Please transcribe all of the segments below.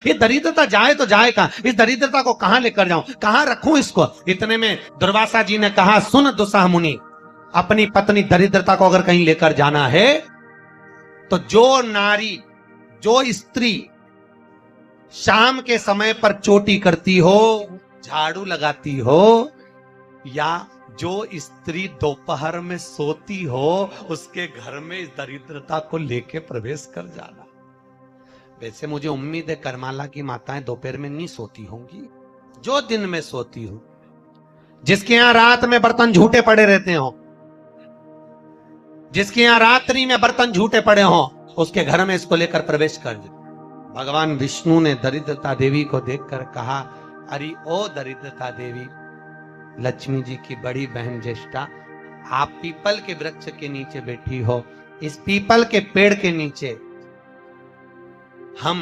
ये दरिद्रता जाए तो जाए कहां? इस दरिद्रता को कहां लेकर जाऊं, कहां रखूं इसको? इतने में दुर्वासा जी ने कहा, सुन दुस्साह मुनि, अपनी पत्नी दरिद्रता को अगर कहीं लेकर जाना है तो जो नारी, जो स्त्री शाम के समय पर चोटी करती हो, झाड़ू लगाती हो, या जो स्त्री दोपहर में सोती हो, उसके घर में इस दरिद्रता को लेके प्रवेश कर जाना। वैसे मुझे उम्मीद है करमाला की माताएं दोपहर में नहीं सोती होंगी, जो दिन में सोती हो, जिसके यहां रात में बर्तन झूठे पड़े रहते हो, जिसके यहां रात्रि में बर्तन झूठे पड़े हो, उसके घर में इसको लेकर प्रवेश कर दे। भगवान विष्णु ने दरिद्रता देवी को देखकर कहा, अरे ओ दरिद्रता देवी, लक्ष्मी जी की बड़ी बहन ज्येष्ठा, आप पीपल के वृक्ष के नीचे बैठी हो। इस पीपल के पेड़ के नीचे हम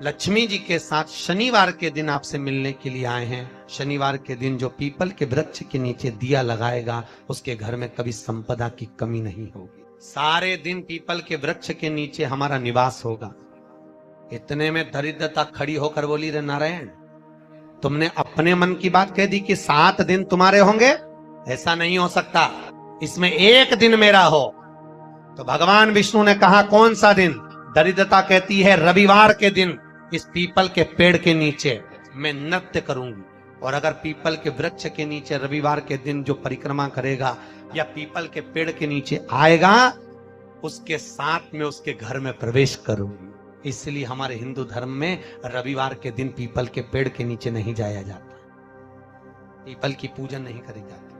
लक्ष्मी जी के साथ शनिवार के दिन आपसे मिलने के लिए आए हैं। शनिवार के दिन जो पीपल के वृक्ष के नीचे दिया लगाएगा, उसके घर में कभी संपदा की कमी नहीं होगी। सारे दिन पीपल के वृक्ष के नीचे हमारा निवास होगा। इतने में दरिद्रता खड़ी होकर बोली, रे नारायण, तुमने अपने मन की बात कह दी कि 7 दिन तुम्हारे होंगे? ऐसा नहीं हो सकता, इसमें एक दिन मेरा हो। तो भगवान विष्णु ने कहा, कौन सा दिन? दरिद्रता कहती है, रविवार के दिन इस पीपल के पेड़ के नीचे मैं नृत्य करूंगी, और अगर पीपल के वृक्ष के नीचे रविवार के दिन जो परिक्रमा करेगा या पीपल के पेड़ के नीचे आएगा, उसके साथ में उसके घर में प्रवेश करूंगी। इसलिए हमारे हिंदू धर्म में रविवार के दिन पीपल के पेड़ के नीचे नहीं जाया जाता, पीपल की पूजन नहीं करी जाती,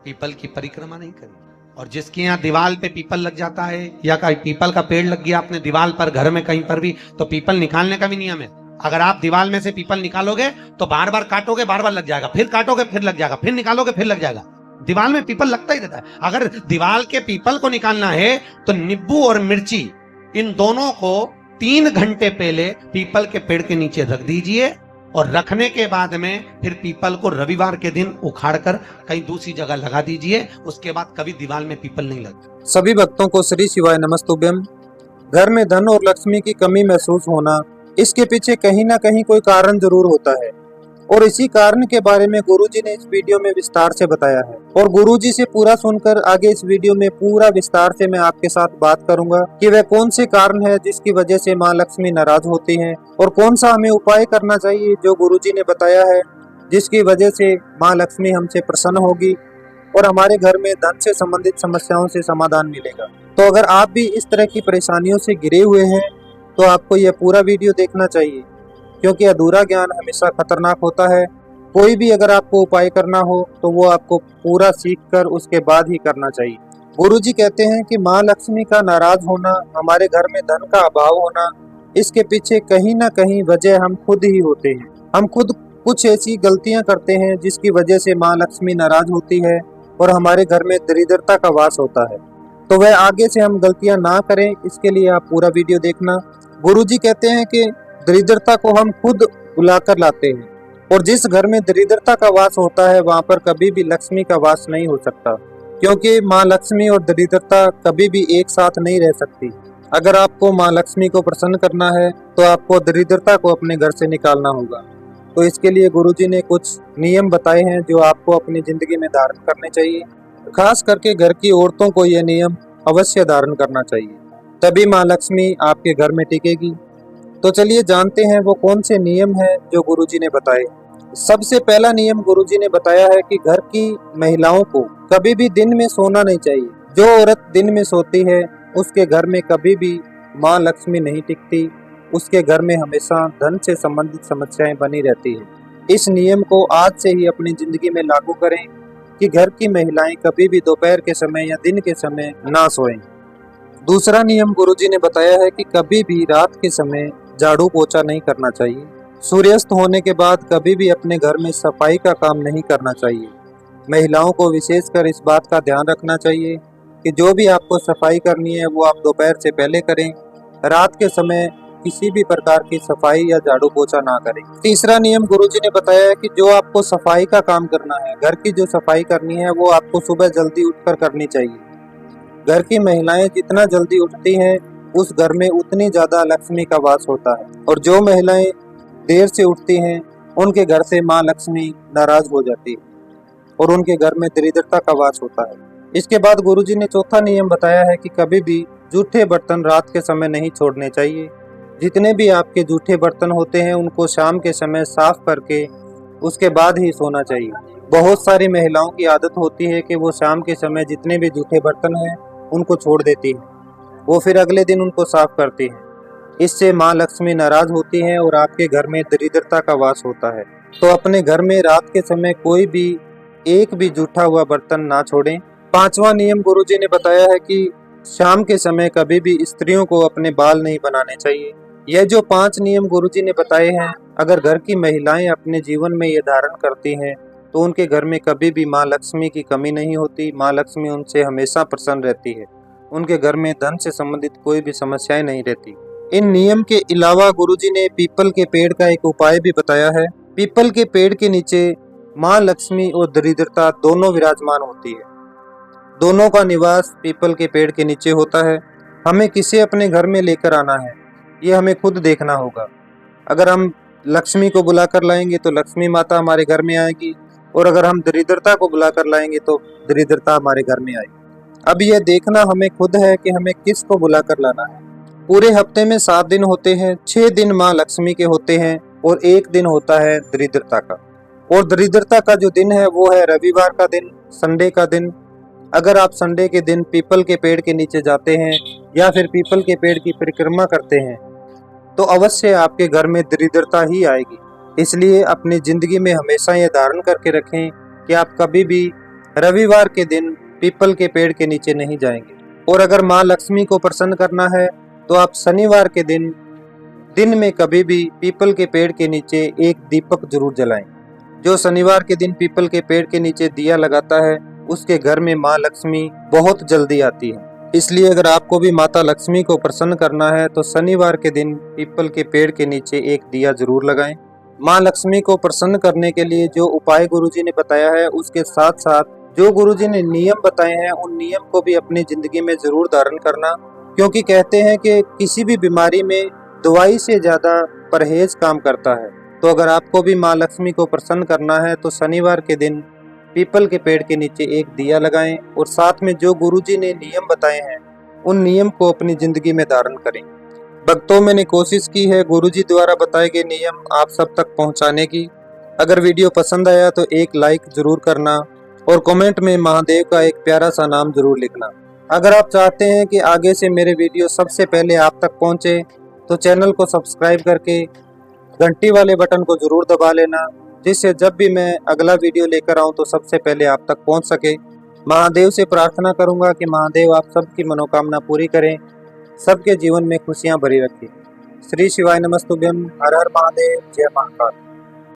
पीपल की परिक्रमा नहीं करी। और जिसके यहाँ दीवार पे पीपल लग जाता है, या कहीं पीपल का पेड़ लग गया अपने दीवार पर, घर में कहीं पर भी, तो पीपल निकालने का भी नियम है। अगर आप दीवार में से पीपल निकालोगे तो बार बार काटोगे, बार बार लग जाएगा, फिर काटोगे फिर लग जाएगा, फिर निकालोगे फिर लग जाएगा। दीवार में पीपल लगता ही रहता है। अगर दीवार के पीपल को निकालना है तो नींबू और मिर्ची, इन दोनों को 3 घंटे पहले पीपल के पेड़ के नीचे रख दीजिए, और रखने के बाद में फिर पीपल को रविवार के दिन उखाड़कर कहीं दूसरी जगह लगा दीजिए। उसके बाद कभी दीवार में पीपल नहीं लगता। सभी भक्तों को श्री शिवाय नमस्तुभ्यम। घर में धन और लक्ष्मी की कमी महसूस होना, इसके पीछे कहीं ना कहीं कोई कारण जरूर होता है, और इसी कारण के बारे में गुरुजी ने इस वीडियो में विस्तार से बताया है। और गुरुजी से पूरा सुनकर आगे इस वीडियो में पूरा विस्तार से मैं आपके साथ बात करूंगा कि वह कौन से कारण है जिसकी वजह से माँ लक्ष्मी नाराज होती हैं, और कौन सा हमें उपाय करना चाहिए जो गुरुजी ने बताया है, जिसकी वजह से माँ लक्ष्मी हमसे प्रसन्न होगी और हमारे घर में धन से संबंधित समस्याओं से समाधान मिलेगा। तो अगर आप भी इस तरह की परेशानियों से घिरे हुए हैं तो आपको यह पूरा वीडियो देखना चाहिए, क्योंकि अधूरा ज्ञान हमेशा खतरनाक होता है। कोई भी अगर आपको उपाय करना हो तो वो आपको पूरा सीखकर उसके बाद ही करना चाहिए। गुरुजी कहते हैं कि माँ लक्ष्मी का नाराज होना, हमारे घर में धन का अभाव होना, इसके पीछे कहीं ना कहीं वजह हम खुद ही होते हैं। हम खुद कुछ ऐसी गलतियां करते हैं जिसकी वजह से माँ लक्ष्मी नाराज होती है और हमारे घर में दरिद्रता का वास होता है। तो वह आगे से हम गलतियां ना करें, इसके लिए आप पूरा वीडियो देखना। गुरुजी कहते हैं कि दरिद्रता को हम खुद बुलाकर लाते हैं, और जिस घर में दरिद्रता का वास होता है वहां पर कभी भी लक्ष्मी का वास नहीं हो सकता, क्योंकि माँ लक्ष्मी और दरिद्रता कभी भी एक साथ नहीं रह सकती। अगर आपको माँ लक्ष्मी को प्रसन्न करना है तो आपको दरिद्रता को अपने घर से निकालना होगा। तो इसके लिए गुरुजी ने कुछ नियम बताए हैं जो आपको अपनी जिंदगी में धारण करने चाहिए। खास करके घर की औरतों को यह नियम अवश्य धारण करना चाहिए, तभी माँ लक्ष्मी आपके घर में टिकेगी। तो चलिए जानते हैं वो कौन से नियम हैं जो गुरुजी ने बताए। सबसे पहला नियम गुरुजी ने बताया है कि घर की महिलाओं को कभी भी दिन में सोना नहीं चाहिए। जो औरत दिन में सोती है उसके घर में कभी भी माँ लक्ष्मी नहीं टिकती, उसके घर में हमेशा धन से संबंधित समस्याएं बनी रहती है। इस नियम को आज से ही अपनी जिंदगी में लागू करें कि घर की महिलाएं कभी भी दोपहर के समय या दिन के समय ना सोएं। दूसरा नियम गुरुजी ने बताया है कि कभी भी रात के समय झाड़ू पोछा नहीं करना चाहिए। सूर्यास्त होने के बाद कभी भी अपने घर में सफाई का काम नहीं करना चाहिए। महिलाओं को विशेषकर इस बात का ध्यान रखना चाहिए कि जो भी आपको सफाई करनी है वो आप दोपहर से पहले करें। रात के समय किसी भी प्रकार की सफाई या झाड़ू पोछा ना करें। तीसरा नियम गुरुजी ने बताया है कि जो आपको सफाई का काम करना है, घर की जो सफाई करनी है, वो आपको सुबह जल्दी उठकर करनी चाहिए। घर की महिलाएं जितना जल्दी उठती हैं उस घर में उतनी ज्यादा लक्ष्मी का वास होता है। और जो महिलाएं देर से उठती हैं उनके घर से माँ लक्ष्मी नाराज हो जाती है और उनके घर में दरिद्रता का वास होता है। इसके बाद गुरुजी ने चौथा नियम बताया है कि कभी भी जूठे बर्तन रात के समय नहीं छोड़ने चाहिए। जितने भी आपके जूठे बर्तन होते हैं उनको शाम के समय साफ करके उसके बाद ही सोना चाहिए। बहुत सारी महिलाओं की आदत होती है कि वो शाम के समय जितने भी जूठे बर्तन हैं उनको छोड़ देती है, वो फिर अगले दिन उनको साफ करती है। इससे माँ लक्ष्मी नाराज होती है और आपके घर में दरिद्रता का वास होता है। तो अपने घर में रात के समय कोई भी एक भी जूठा हुआ बर्तन ना छोड़ें। पांचवा नियम गुरुजी ने बताया है कि शाम के समय कभी भी स्त्रियों को अपने बाल नहीं बनाने चाहिए। यह जो 5 नियम गुरुजी ने बताए हैं, अगर घर की महिलाएं अपने जीवन में ये धारण करती हैं तो उनके घर में कभी भी माँ लक्ष्मी की कमी नहीं होती। माँ लक्ष्मी उनसे हमेशा प्रसन्न रहती है। उनके घर में धन से संबंधित कोई भी समस्याएं नहीं रहती। इन नियम के अलावा गुरुजी ने पीपल के पेड़ का एक उपाय भी बताया है। पीपल के पेड़ के नीचे माँ लक्ष्मी और दरिद्रता दोनों विराजमान होती है। दोनों का निवास पीपल के पेड़ के नीचे होता है। हमें किसे अपने घर में लेकर आना है ये हमें खुद देखना होगा। अगर हम लक्ष्मी को बुलाकर लाएंगे तो लक्ष्मी माता हमारे घर में आएगी, और अगर हम दरिद्रता को बुलाकर लाएंगे तो दरिद्रता हमारे घर में आएगी। अब यह देखना हमें खुद है कि हमें किसको बुलाकर लाना है। पूरे हफ्ते में 7 दिन होते हैं, 6 दिन माँ लक्ष्मी के होते हैं और 1 दिन होता है दरिद्रता का। और दरिद्रता का जो दिन है वो है रविवार का दिन, संडे का दिन। अगर आप संडे के दिन पीपल के पेड़ के नीचे जाते हैं या फिर पीपल के पेड़ की परिक्रमा करते हैं तो अवश्य आपके घर में दरिद्रता ही आएगी। इसलिए अपनी जिंदगी में हमेशा ये धारण करके रखें कि आप कभी भी रविवार के दिन पीपल के पेड़ के नीचे नहीं जाएंगे। और अगर माँ लक्ष्मी को प्रसन्न करना है तो आप शनिवार के दिन में कभी भी पीपल के पेड़ के नीचे एक दीपक जरूर जलाएं। जो शनिवार के दिन पीपल के पेड़ के नीचे दिया लगाता है उसके घर में माँ लक्ष्मी बहुत जल्दी आती है। इसलिए अगर आपको भी माता लक्ष्मी को प्रसन्न करना है तो शनिवार के दिन पीपल के पेड़ के नीचे एक दिया जरूर लगाएं। माँ लक्ष्मी को प्रसन्न करने के लिए जो उपाय गुरुजी ने बताया है उसके साथ साथ जो गुरुजी ने नियम बताए हैं उन नियम को भी अपनी जिंदगी में जरूर धारण करना, क्योंकि कहते हैं कि किसी भी बीमारी में दवाई से ज्यादा परहेज काम करता है। तो अगर आपको भी माँ लक्ष्मी को प्रसन्न करना है तो शनिवार के दिन पीपल के पेड़ के नीचे एक दिया लगाएं और साथ में जो गुरुजी ने नियम बताए हैं उन नियम को अपनी जिंदगी में धारण करें। भक्तों, मैंने कोशिश की है गुरुजी द्वारा बताए गए नियम आप सब तक पहुंचाने की। अगर वीडियो पसंद आया तो एक लाइक जरूर करना और कमेंट में महादेव का एक प्यारा सा नाम जरूर लिखना। अगर आप चाहते हैं कि आगे से मेरे वीडियो सबसे पहले आप तक पहुंचे तो चैनल को सब्सक्राइब करके घंटी वाले बटन को जरूर दबा लेना, जिससे जब भी मैं अगला वीडियो लेकर आऊं तो सबसे पहले आप तक पहुंच सके। महादेव से प्रार्थना करूंगा कि महादेव आप सबकी मनोकामना पूरी करें, सबके जीवन में खुशियां भरी रखें। श्री शिवाय नमस्तुभ्यम। हर हर महादेव। जय महाकाल।